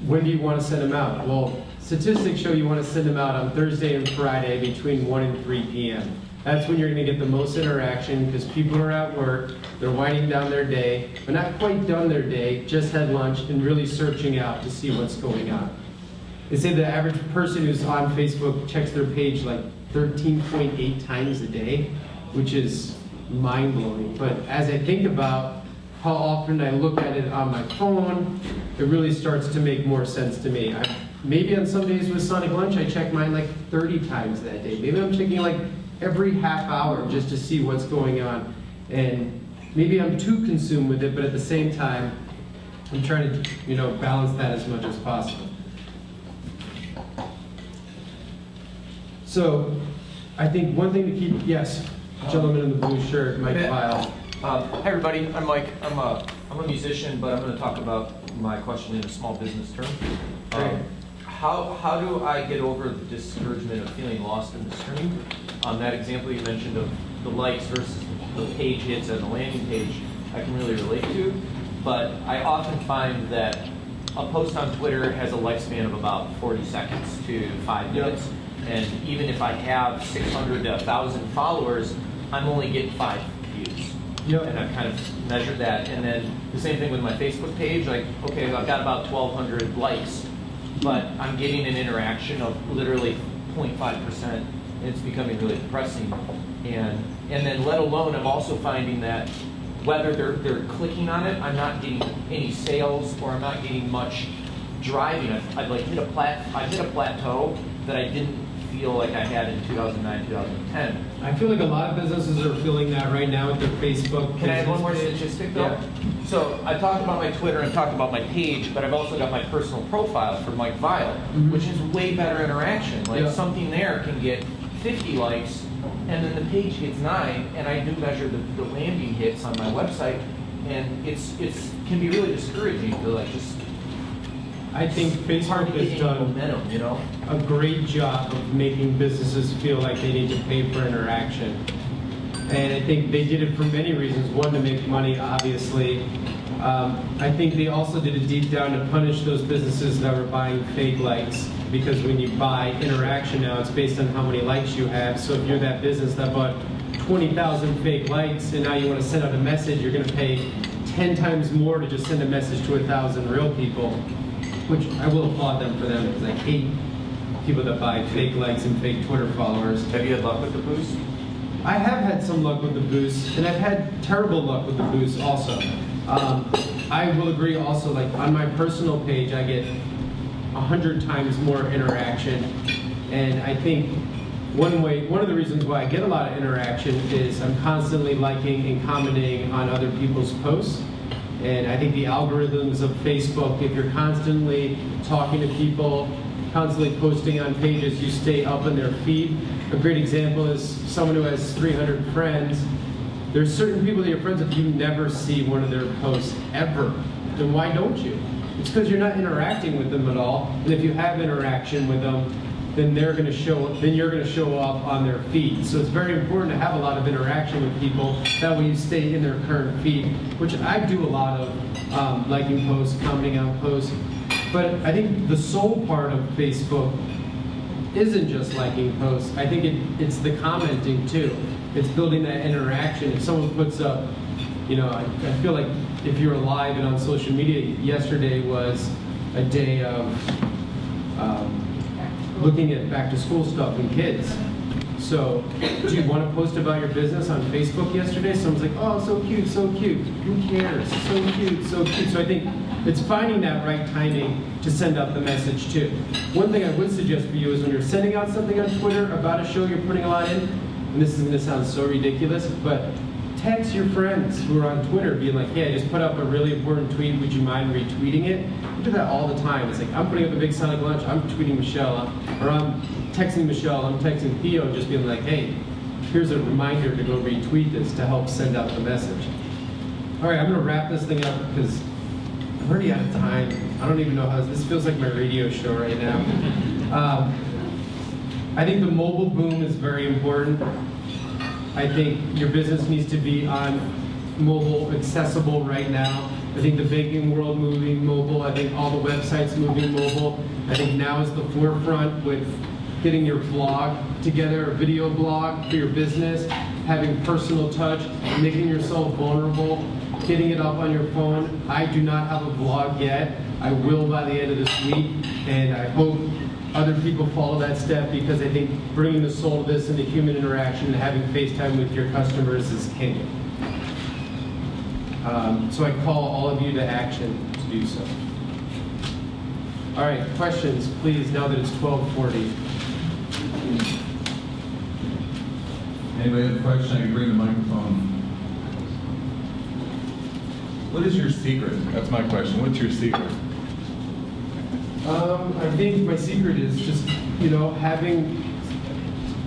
when do you want to send them out? Well, statistics show you want to send them out on Thursday and Friday between 1 and 3 p.m. That's when you're going to get the most interaction because people are at work, they're winding down their day, but not quite done their day, just had lunch and really searching out to see what's going on. They say the average person who's on Facebook checks their page like 13.8 times a day, which is mind-blowing. But as I think about how often I look at it on my phone, it really starts to make more sense to me. Maybe on some days with Sonic Lunch, I check mine like 30 times that day. Maybe I'm checking like every half hour just to see what's going on. And maybe I'm too consumed with it, but at the same time, I'm trying to, balance that as much as possible. So, I think one thing to keep, yes, gentleman in the blue shirt, Mike File. Hi everybody, I'm Mike. I'm a musician, but I'm going to talk about my question in a small business term. How do I get over the discouragement of feeling lost in the stream? That example you mentioned of the likes versus the page hits and the landing page, I can really relate to. But I often find that a post on Twitter has a lifespan of about 40 seconds to 5 minutes. And even if I have 600 to 1,000 followers, I'm only getting 5 views. Yep. And I've kind of measured that. And then the same thing with my Facebook page. Like, okay, I've got about 1,200 likes, but I'm getting an interaction of literally 0.5%. And it's becoming really depressing. And then let alone, I'm also finding that whether they're clicking on it, I'm not getting any sales or I'm not getting much driving. I've like hit a plateau that I didn't feel like I had in 2009, 2010. I feel like a lot of businesses are feeling that right now with their Facebook. Can I add one more statistic though? Yeah. So I talked about my Twitter and talked about my page, but I've also got my personal profile for Mike Vile, which is way better interaction. Like something there can get 50 likes, and then the page gets 9, and I do measure the landing hits on my website, and it's can be really discouraging to like just. I think Facebook has done momentum, a great job of making businesses feel like they need to pay for interaction. And I think they did it for many reasons. One, to make money, obviously. I think they also did a deep down to punish those businesses that were buying fake likes. Because when you buy interaction now, it's based on how many likes you have. So if you're that business that bought 20,000 fake likes and now you want to send out a message, you're going to pay 10 times more to just send a message to 1,000 real people. Which I will applaud them for them because I hate people that buy fake likes and fake Twitter followers. Have you had luck with the boost? I have had some luck with the boost, and I've had terrible luck with the boost also. I will agree also, like on my personal page, I get 100 times more interaction, and I think one of the reasons why I get a lot of interaction is I'm constantly liking and commenting on other people's posts. And I think the algorithms of Facebook, if you're constantly talking to people, constantly posting on pages, you stay up in their feed. A great example is someone who has 300 friends. There's certain people that you're friends with, you never see one of their posts ever. Then why don't you? It's because you're not interacting with them at all. And if you have interaction with them, then you're going to show up on their feed. So it's very important to have a lot of interaction with people. That way you stay in their current feed, which I do a lot of, liking posts, commenting on posts. But I think the sole part of Facebook isn't just liking posts. I think it's the commenting too. It's building that interaction. If someone puts up, I feel like if you're live and on social media, yesterday was a day of looking at back to school stuff and kids. So, do you want to post about your business on Facebook yesterday? Someone's like, oh, so cute, so cute. Who cares? So cute, so cute. So I think it's finding that right timing to send out the message too. One thing I would suggest for you is when you're sending out something on Twitter about a show you're putting a lot in, and this is going to sound so ridiculous, but text your friends who are on Twitter being like, hey, I just put up a really important tweet, would you mind retweeting it? We do that all the time. It's like, I'm putting up a big Sonic Lunch, I'm tweeting Michelle, or I'm texting Michelle, I'm texting Theo, just being like, hey, here's a reminder to go retweet this to help send out the message. All right, I'm gonna wrap this thing up because I'm already out of time. I don't even know how, this feels like my radio show right now. I think the mobile boom is very important. I think your business needs to be on mobile accessible right now. I think the banking world moving mobile. I think all the websites moving mobile. I think now is the forefront with getting your blog together, a video blog for your business, having personal touch, making yourself vulnerable, getting it up on your phone. I do not have a blog yet. I will by the end of this week, and I hope other people follow that step, because I think bringing the soul of this into human interaction and having FaceTime with your customers is king. So I call all of you to action to do so. All right, questions, please, now that it's 12:40. Anybody have a question? I can bring the microphone. What is your secret? That's my question. What's your secret? I think my secret is just, having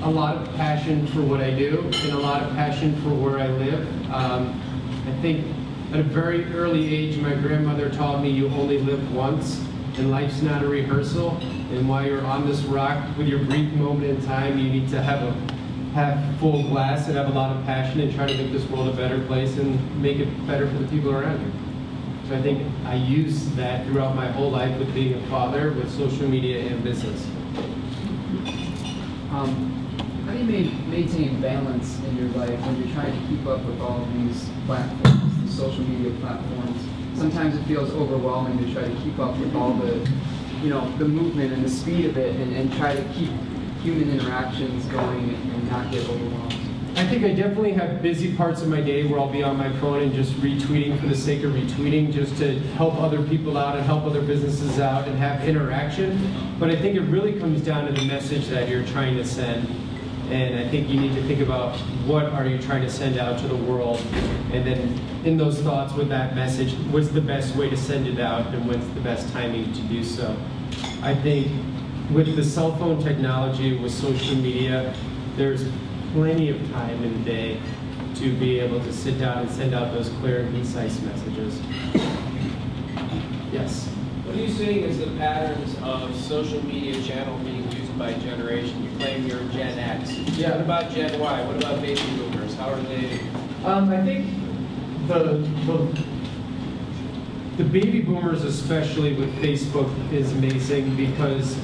a lot of passion for what I do and a lot of passion for where I live. I think at a very early age, my grandmother taught me you only live once, and life's not a rehearsal. And while you're on this rock with your brief moment in time, you need to have full glass and have a lot of passion and try to make this world a better place and make it better for the people around you. So I think I use that throughout my whole life with being a father, with social media and business. How do you maintain balance in your life when you're trying to keep up with all of these platforms, these social media platforms? Sometimes it feels overwhelming to try to keep up with all the, the movement and the speed of it, and try to keep human interactions going and not get overwhelmed. I think I definitely have busy parts of my day where I'll be on my phone and just retweeting for the sake of retweeting, just to help other people out and help other businesses out and have interaction. But I think it really comes down to the message that you're trying to send. And I think you need to think about what are you trying to send out to the world, and then in those thoughts with that message, what's the best way to send it out and when's the best timing to do so. I think with the cell phone technology, with social media, there's plenty of time in the day to be able to sit down and send out those clear and concise messages. Yes? What are you seeing as the patterns of social media channel being used by generation? You claim you're Gen X. Yeah. What about Gen Y? What about baby boomers? How are they? I think the baby boomers, especially with Facebook, is amazing because,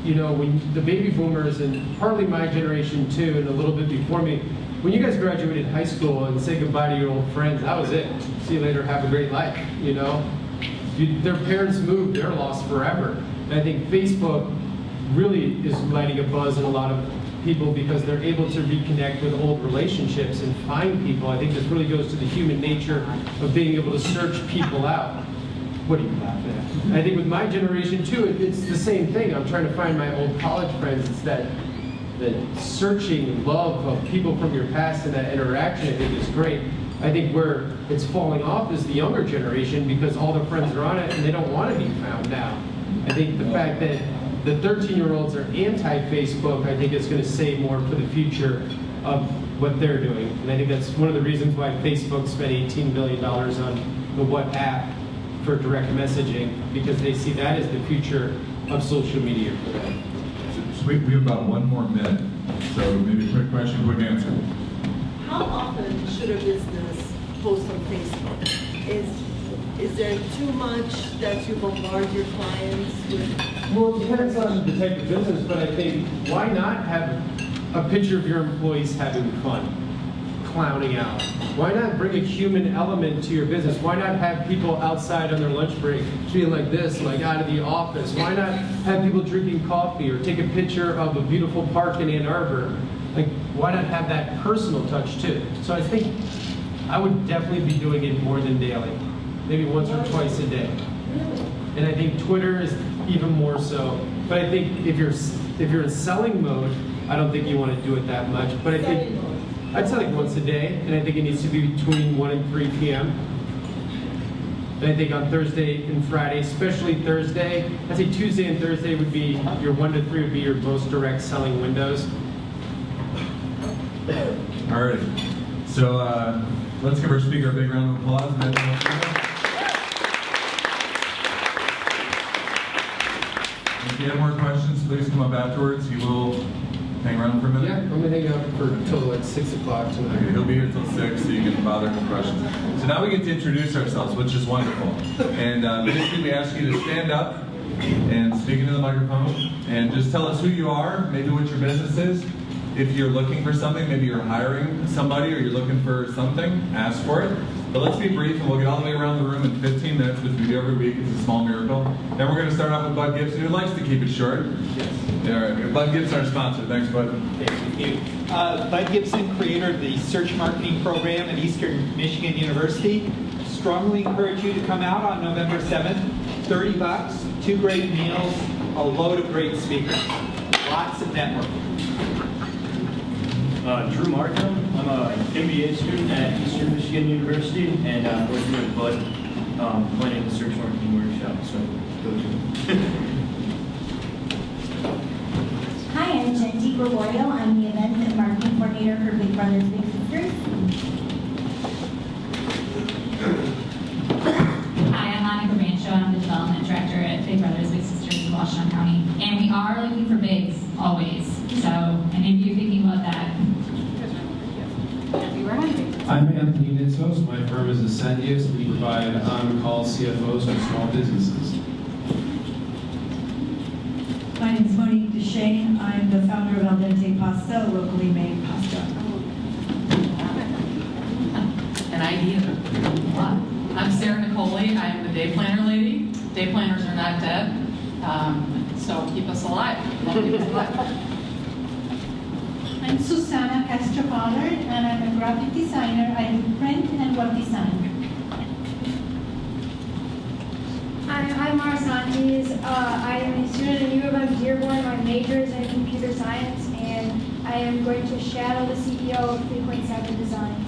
when the baby boomers, and partly my generation too, and a little bit before me, when you guys graduated high school and say goodbye to your old friends, that was it. See you later, have a great life, Their parents moved, they're lost forever. And I think Facebook really is lighting a buzz in a lot of people because they're able to reconnect with old relationships and find people. I think this really goes to the human nature of being able to search people out. What are you laughing at? I think with my generation too, it's the same thing. I'm trying to find my old college friends. It's that searching love of people from your past and that interaction, I think, is great. I think where it's falling off is the younger generation because all their friends are on it and they don't want to be found now. I think the fact that the 13-year-olds are anti-Facebook, I think is going to say more for the future of what they're doing. And I think that's one of the reasons why Facebook spent $18 billion on the What app for direct messaging, because they see that as the future of social media for them. So we have about 1 more minute. So maybe a quick question, quick answer. How often should a business post on Facebook? Is there too much that you bombard your clients with? Well, it depends on the type of business, but I think why not have a picture of your employees having fun, clowning out? Why not bring a human element to your business? Why not have people outside on their lunch break feeling like this, like out of the office? Why not have people drinking coffee or take a picture of a beautiful park in Ann Arbor? Like, why not have that personal touch too? So I think I would definitely be doing it more than daily, maybe once or twice a day. And I think Twitter is even more so. But I think if you're in selling mode, I don't think you want to do it that much. But I think I'd say like once a day, and I think it needs to be between 1 and 3 p.m. And I think on Thursday and Friday, especially Thursday, I'd say Tuesday and Thursday would be your 1 to 3 would be your most direct selling windows. All right. So let's give our speaker a big round of applause. If you have more questions, please come up afterwards. He will hang around for a minute? Yeah, I'm gonna hang out for till like 6 o'clock Okay, tonight. he'll be here till 6, so you can bother him with questions. So now we get to introduce ourselves, which is wonderful. And basically we ask you to stand up and speak into the microphone and just tell us who you are, maybe what your business is. If you're looking for something, maybe you're hiring somebody or you're looking for something, ask for it. But let's be brief and we'll get all the way around the room in 15 minutes, which we do every week. It's a small miracle. Then we're going to start off with Bud Gibson, who likes to keep it short. Yes. All right, Bud Gibson, our sponsor. Thanks, Bud. Thank you. Bud Gibson, creator of the search marketing program at Eastern Michigan University. Strongly encourage you to come out on November 7th. $30, 2 great meals, a load of great speakers. Lots of networking. Drew Markham. I'm a MBA student at Eastern Michigan University, and working with Bud, planning the search marketing workshop. So go to. Hi, I'm Jen Gregorio. I'm the events and marketing coordinator for Big Brothers Big Sisters. Hi, I'm Monica Rancho. I'm the development director at Big Brothers Big Sisters in Washington County. And we are looking for bigs, always. So, any of you thinking about that? I'm Anthony Nitzos. My firm is Ascendius. We provide on-call CFOs for small businesses. My name is Monique Duchesne. I'm the founder of Al Dente Pasta, a locally made pasta. And I need I'm Sarah Nicoli. I'm the day planner lady. Day planners are not dead, so keep us alive. I'm Susana Castro-Pollard, and I'm a graphic designer. I do print and web design. Hi, I'm Mara Santis. I am a student at U of M Dearborn. My major is in computer science, and I am going to shadow the CEO of 3.7 Design.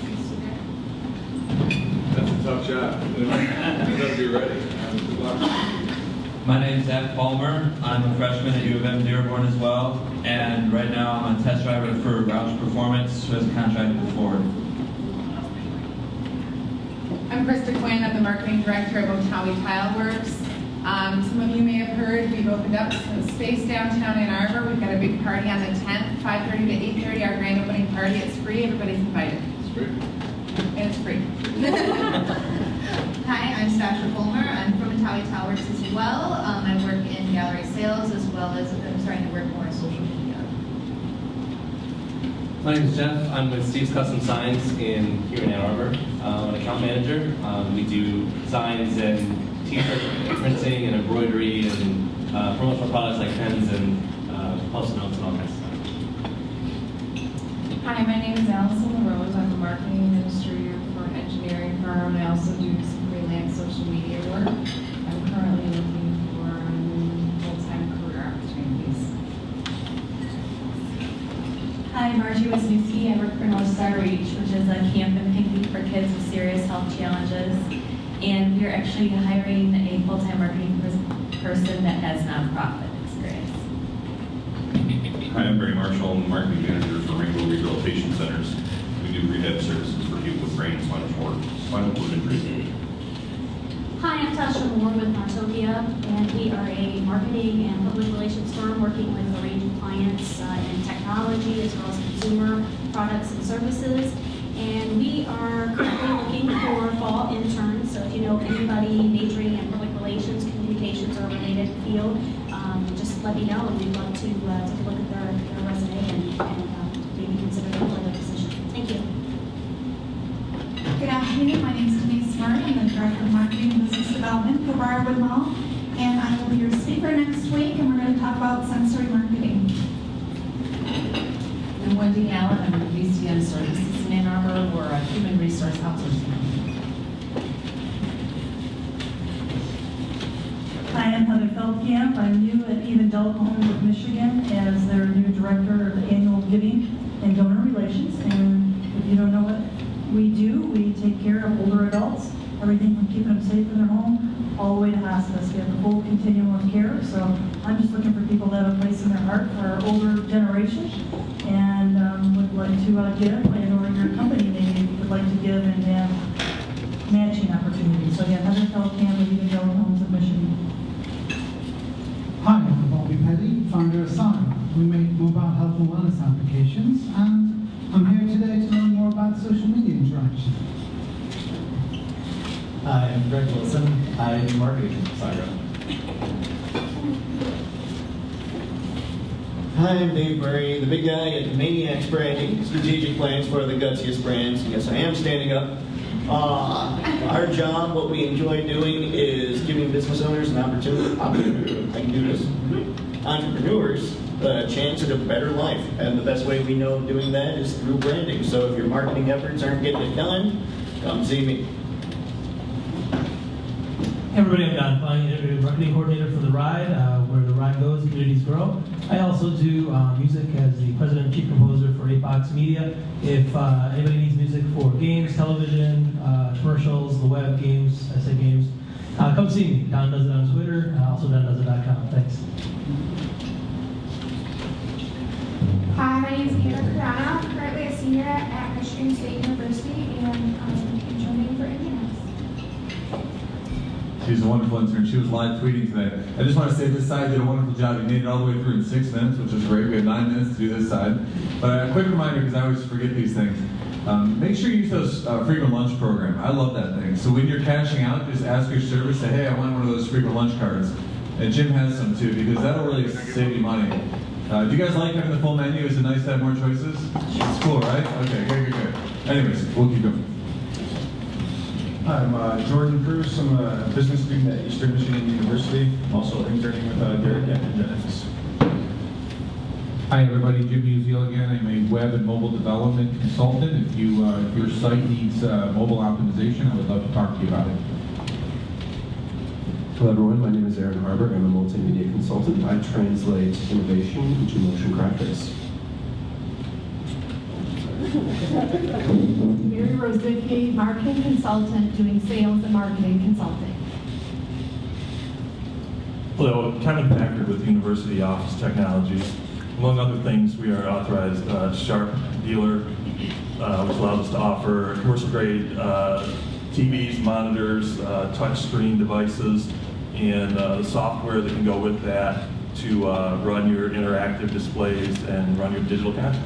That's a tough shot. You better be ready. Good luck. My name is Zach Palmer. I'm a freshman at U of M Dearborn as well, and right now I'm a test driver for Roush Performance, who has a contract with Ford. I'm Krista Quinn. I'm the marketing director of Townie Tile Works. Some of you may have heard we've opened up some space downtown Ann Arbor. We've got a big party on the 10th, 5:30 to 8:30, our grand opening party. It's free. Everybody's invited. It's great. And it's free. Hi, I'm Sasha Fulmer. I'm from Townie Tile Works as well. I work in gallery sales as well as I'm starting to work more in social media. My name is Jeff. I'm with Steve's Custom Signs here in Ann Arbor. I'm an account manager. We do signs and t-shirt printing and embroidery and promotional products like pens and post notes and all kinds of stuff. Hi, my name is Allison LaRose. I'm a marketing administrator for an engineering firm. I also do some freelance social media work. I'm currently looking for full-time career opportunities. Hi, I'm Margie Wisniewski. I work for North Star Reach, which is a camp and picnic for kids with serious health challenges. And we're actually hiring a full-time marketing person that has nonprofit experience. Hi, I'm Barry Marshall. I'm the marketing manager for Rainbow Rehabilitation Centers. We do rehab services for people with brain and spinal cord injuries. Hi, I'm Tasha Moore with Martopia, and we are a marketing and public relations firm working with a range of clients in technology as well as consumer products and services. And we are currently looking for fall interns, so if you know anybody majoring in public relations, communications, or related field, just let me know, and we'd love to take a look at their resume and maybe consider them for the position. Thank you. Good afternoon, my name is Denise Smart. I'm the Director of Marketing and Business Development for Briarwood Mall, and I will be your speaker next week, and we're going to talk about sensory marketing. I'm Wendy Allen. I'm with VCM Services in Ann Arbor. We're a human resource outsourcing company. Hi, I'm Heather Feldkamp. I'm new at Even Adult Homes of Michigan as their new Director of Annual Giving and Donor Relations. And if you don't know what we do, we take care of older adults, everything from keeping them safe in their home all the way to hospice. We have the full continuum of care. So I'm just looking for people that have a place in their heart for our older generation and would like to give, or your company maybe would like to give and have matching opportunities. So again, Heather Feldkamp with Even Adult Homes of Michigan. Hi, I'm Bobby Petty, founder Dr. Asana. We make mobile health and wellness applications, and I'm here today to learn more about social media interaction. Hi, I'm Greg Wilson. I do marketing at Saga. Hi, I'm Dave Murray, the big guy at Maniacs Branding, strategic plans for the gutsiest brands. Yes, I am standing up. Our job, what we enjoy doing, is giving business owners an opportunity. I can do this. Entrepreneurs a chance at a better life, and the best way we know of doing that is through branding. So if your marketing efforts aren't getting it done, come see me. Hey everybody, I'm Don Fine, Integrated Marketing Coordinator for The Ride. Where the ride goes, communities grow. I also do music as the President and Chief Composer for 8Box Media. If anybody needs music for games, television, commercials, the web, games, I say games, come see me. Don does it on Twitter, also dondoesit.com. Thanks. Hi, my name is Anna Carano. I'm currently a senior at Michigan State University, and I'm joining for interns. She's a wonderful intern. She was live tweeting today. I just want to say this side did a wonderful job. You made it all the way through in 6 minutes, which is great. We have 9 minutes to do this side. But a quick reminder, because I always forget these things. Make sure you use those frequent lunch program. I love that thing. So when you're cashing out, just ask your server, say, hey, I want one of those frequent lunch cards. And Jim has some too, because that'll really save you money. Do you guys like having the full menu? Is it nice to have more choices? It's cool, right? Okay, good. Anyways, we'll keep going. Hi, I'm Jordan Cruz. I'm a business student at Eastern Michigan University. I'm also interning with Derek at Genesis. Hi everybody, Jim Musial again. I'm a web and mobile development consultant. If your site needs mobile optimization, I would love to talk to you about it. Hello everyone, my name is Ann Arbor. I'm a multimedia consultant. I translate innovation into motion graphics. Mary Rosicki, marketing consultant, doing sales and marketing consulting. Hello, Kevin Packard with University Office Technologies. Among other things, we are authorized Sharp dealer, which allows us to offer commercial-grade TVs, monitors, touchscreen devices, and the software that can go with that to run your interactive displays and run your digital content.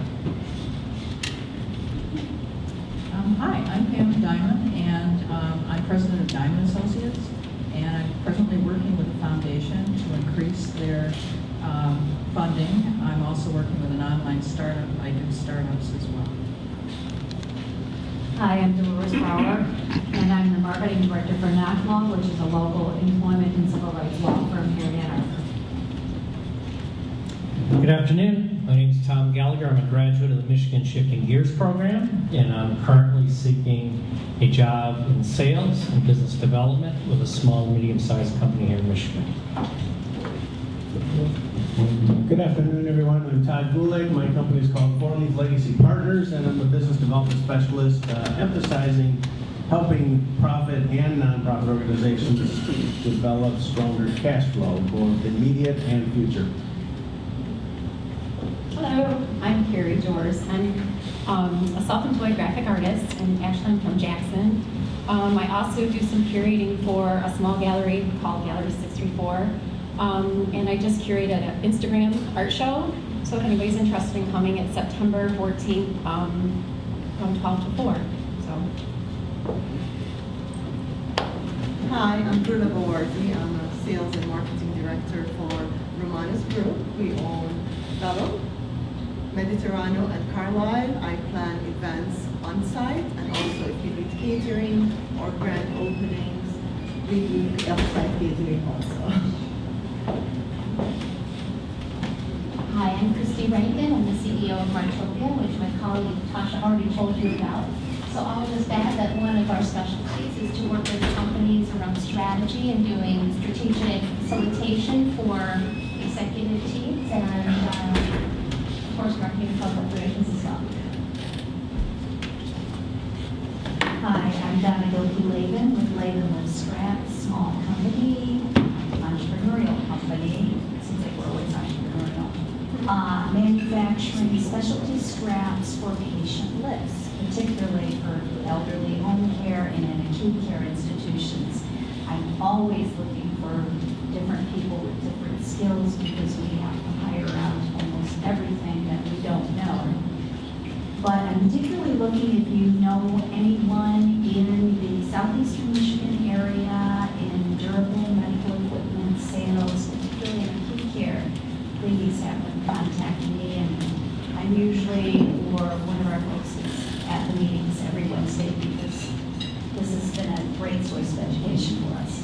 Hi, I'm Pam Diamond, and I'm president of Diamond Associates, and I'm presently working with the foundation to increase their funding. I'm also working with an online startup. I do startups as well. Hi, I'm Dolores Brower, and I'm the marketing director for NAC Law, which is a local employment and civil rights law firm here in Ann Arbor. Good afternoon. My name is Tom Gallagher. I'm a graduate of the Michigan Shifting Gears program, and I'm currently seeking a job in sales and business development with a small, medium-sized company here in Michigan. Good afternoon, everyone. I'm Todd Goulet. My company is called Forleaf Legacy Partners, and I'm a business development specialist emphasizing helping profit and nonprofit organizations develop stronger cash flow, both immediate and future. Hello, I'm Carrie George. I'm a self-employed graphic artist, and actually I'm from Jackson. I also do some curating for a small gallery called Gallery 634. And I just curated an Instagram art show. So if anybody's interested in coming, it's September 14th from 12 to 4. So. Hi, I'm Bruna Bawardi. I'm a sales and marketing director for Romanus Group. We own Bello, Mediterraneo, and Carlisle. I plan events on site, and also if you need catering or grand openings, we do outside catering also. Hi, I'm Christy Rankin. I'm the CEO of Mytopia, which my colleague Tasha already told you about. So I'll just add that one of our specialties is to work with companies around strategy and doing strategic facilitation for executive teams and, of course, marketing and public relations as well. Hi, I'm Donna Gilkey-Laban with Laban Scrap, small company, entrepreneurial company, seems like we're always entrepreneurial, manufacturing specialty scraps for patient lifts, particularly for elderly home care and in acute care institutions. I'm always looking for different people with different skills because we have to hire out I'm particularly looking if you know anyone in the southeastern Michigan area in durable medical equipment sales, particularly in acute care. Please have them contact me, and I'm usually, or one of our folks is at the meetings every Wednesday because this has been a great source of education for us.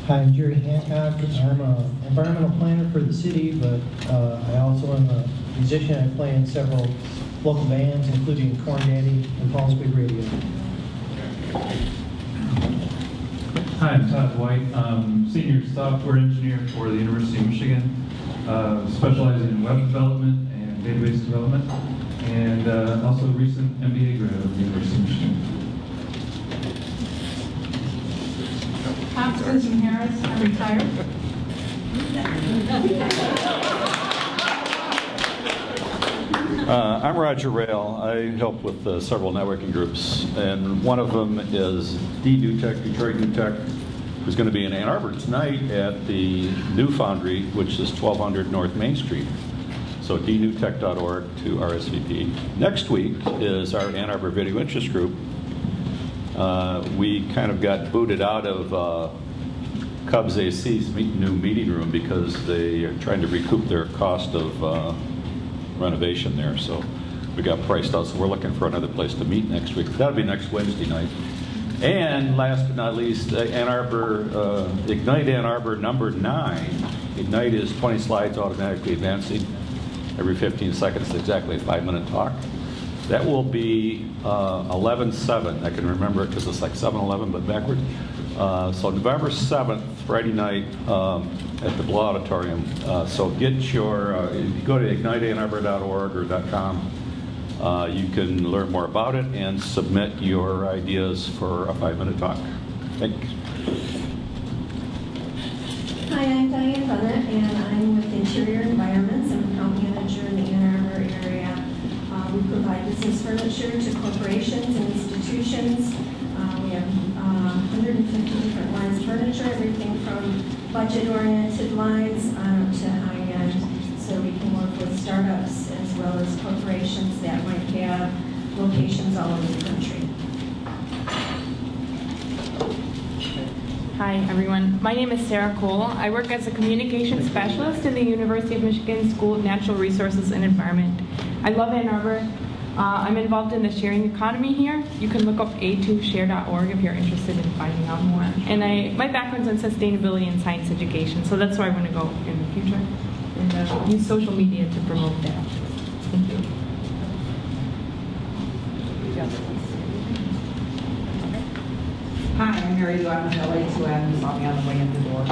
Hi, I'm Jerry Hancock. I'm an environmental planner for the city, but I also am a musician. I play in several local bands, including Corn Daddy and Paul's Big Radio. Hi, I'm Todd White. Senior software engineer for the University of Michigan, specializing in web development and database development, and also a recent MBA grad at the University of Michigan. I'm Susan Harris. I'm retired. I'm Roger Rayle. I help with several networking groups, and one of them is D-New-Tech, Detroit New Tech, who's going to be in Ann Arbor tonight at the New Foundry, which is 1200 North Main Street. So dnewtech.org to RSVP. Next week is our Ann Arbor Video Interest Group. We kind of got booted out of Cubs AC's new meeting room because they are trying to recoup their cost of renovation there. So we got priced out. So we're looking for another place to meet next week. That'll be next Wednesday night. And last but not least, Ann Arbor, Ignite Ann Arbor number 9. Ignite is 20 slides automatically advancing every 15 seconds, exactly a 5-minute talk. That will be 11/7. I can remember it because it's like 7-11, but backward. So November 7th, Friday night at the Blue Auditorium. So get your, if you go to igniteannarbor.org or .com, you can learn more about it and submit your ideas for a 5-minute talk. Thanks. Hi, I'm Diane Bennett, and I'm with Interior Environments. I'm a account manager in the Ann Arbor area. We provide business furniture to corporations and institutions. We have 150 different lines of furniture, everything from budget-oriented lines up to high-end. So we can work with startups as well as corporations that might have locations all over the country. Hi, everyone. My name is Sarah Cole. I work as a communication specialist in the University of Michigan School of Natural Resources and Environment. I love Ann Arbor. I'm involved in the sharing economy here. You can look up a2share.org if you're interested in finding out more. And my background's in sustainability and science education, so that's where I want to go in the future. And use social media to promote that. Thank you. Hi, I'm Mary Lou. I'm with LA2M. You saw me on the way in the door.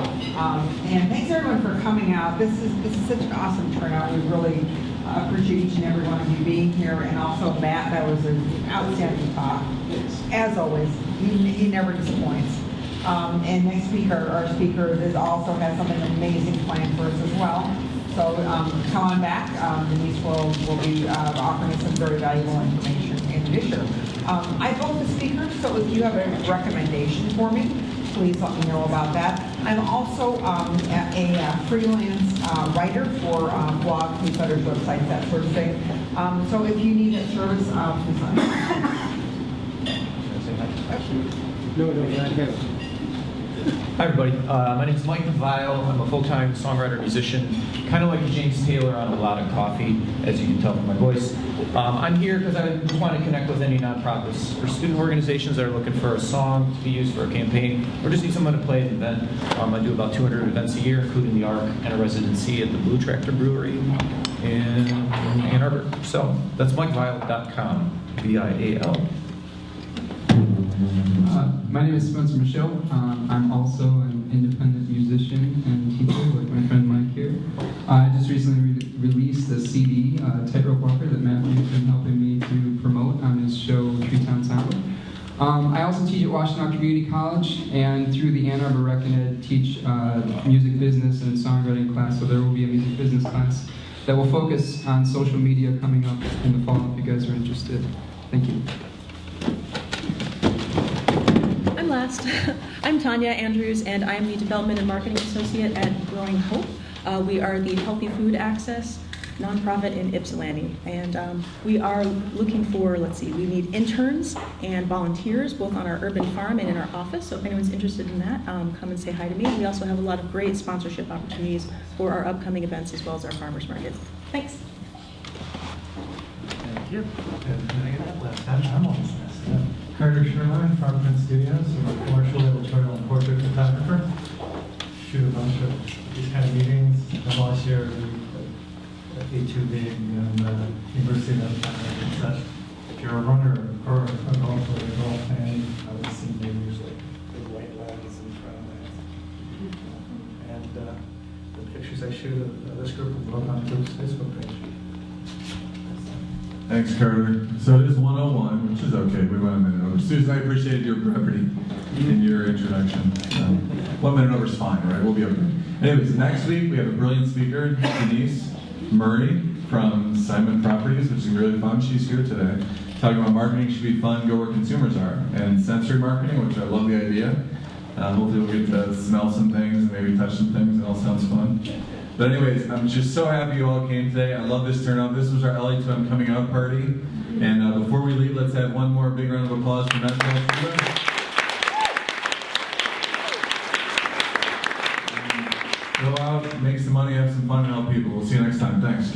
And thanks everyone for coming out. This is such an awesome turnout. We really appreciate each and every one of you being here. And also Matt, that was an outstanding talk. As always, he never disappoints. And next week, our speaker also has something amazing planned for us as well. So come on back. Denise will be offering us some very valuable information in addition. I vote the speaker, so if you have a recommendation for me, please let me know about that. I'm also a freelance writer for blogs, newsletters, websites, that sort of thing. So if you need a service, please let me know. No, Hi everybody, my name is Mike Vile. I'm a full-time songwriter, musician, kind of like James Taylor on A Lot of Coffee, as you can tell from my voice. I'm here because I want to connect with any nonprofits or student organizations that are looking for a song to be used for a campaign, or just need someone to play at an event. I do about 200 events a year, including the ARC and a residency at the Blue Tractor Brewery in Ann Arbor. So that's MikeVile.com, V-I-A-L. My name is Spencer Michelle. I'm also an independent musician and teacher, like my friend Mike here. I just recently released a CD, Tightrope Walker, that Matthew's been helping me to promote on his show, Treetown Sound. I also teach at Washtenaw Community College, and through the Ann Arbor Rec and Ed, teach music business and songwriting class, so there will be a music business class that will focus on social media coming up in the fall if you guys are interested. Thank you. I'm last. I'm Tanya Andrews, and I'm the Development and Marketing Associate at Growing Hope. We are the healthy food access nonprofit in Ypsilanti. And we are looking for, we need interns and volunteers both on our urban farm and in our office. So if anyone's interested in that, come and say hi to me. We also have a lot of great sponsorship opportunities for our upcoming events as well as our farmers market. Thanks. Thank you. I'm almost Carter Sherman, Farmprint Studios. I'm a commercial editorial and portrait photographer. Shoot a bunch of these kind of meetings. I'm also here at A2B and University of Pennsylvania and such. If you're a runner or a golfer or a golf fan, I would see maybe usually big white lens and front lens. And the pictures I shoot of this group will go on Group's Facebook page. Thanks, Carter. So it is 101, which is okay. We went a minute over. Susan, I appreciate your brevity in your introduction. 1 minute over is fine, right? We'll be okay. Anyways, next week we have a brilliant speaker, Denise Murray from Simon Properties, which is really fun. She's here today, talking about marketing should be fun, go where consumers are, and sensory marketing, which I love the idea. Hopefully we'll get to smell some things and maybe touch some things. It all sounds fun. But anyways, I'm just so happy you all came today. I love this turnout. This was our LA2M coming out party. And before we leave, let's have one more big round of applause for Metro. Go out, make some money, have some fun, and help people. We'll see you next time. Thanks.